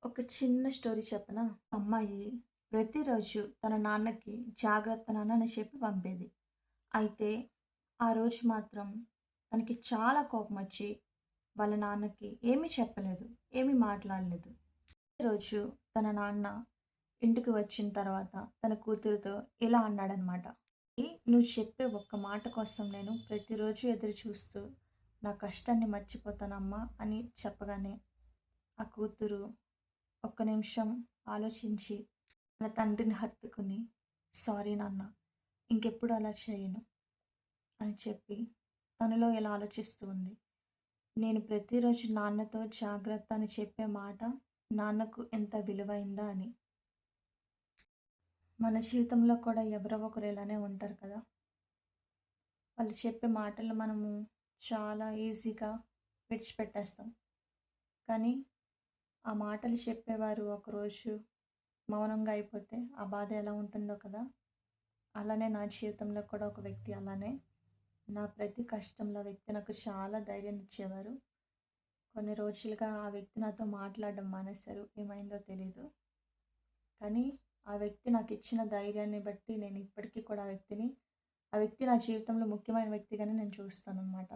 ఒక చిన్న స్టోరీ చెప్పనా? అమ్మాయి ప్రతిరోజు తన నాన్నకి జాగ్రత్త నాన్న అని చెప్పి పంపేది. అయితే ఆ రోజు మాత్రం తనకి చాలా కోపమొచ్చి వాళ్ళ నాన్నకి ఏమీ చెప్పలేదు. ఏమీ మాట్లాడలేదు. రోజు తన నాన్న ఇంటికి వచ్చిన తర్వాత తన కూతురితో ఇలా అన్నాడనమాట. నువ్వు చెప్పే ఒక్క మాట కోసం నేను ప్రతిరోజు ఎదురు చూస్తూ నా కష్టాన్ని మర్చిపోతానమ్మా" అని చెప్పగానే ఆ కూతురు ఒక్క నిమిషం ఆలోచించి తన తండ్రిని హత్తుకుని, "సారీ నాన్న, ఇంకెప్పుడు అలా చేయను" అని చెప్పి తనలో ఇలా ఆలోచిస్తూ ఉంది. నేను ప్రతిరోజు నాన్నతో జాగ్రత్త అని చెప్పే మాట నాన్నకు ఎంత విలువైందా అని. మన జీవితంలో కూడా ఎవరో ఒకరు ఇలానే ఉంటారు కదా! వాళ్ళు చెప్పే మాటలు మనము చాలా ఈజీగా విడిచిపెట్టేస్తాం. కానీ ఆ మాటలు చెప్పేవారు ఒకరోజు మౌనంగా అయిపోతే ఆ బాధ ఎలా ఉంటుందో కదా! అలానే నా జీవితంలో కూడా ఒక వ్యక్తి అలానే నా ప్రతి కష్టంలో ఆ వ్యక్తి నాకు చాలా ధైర్యాన్నిచ్చేవారు. కొన్ని రోజులుగా ఆ వ్యక్తి నాతో మాట్లాడడం మానేశారు. ఏమైందో తెలీదు. కానీ ఆ వ్యక్తి నాకిచ్చిన ధైర్యాన్ని బట్టి నేను ఇప్పటికీ కూడా ఆ వ్యక్తి నా జీవితంలో ముఖ్యమైన వ్యక్తిగానే నేను చూస్తాననమాట.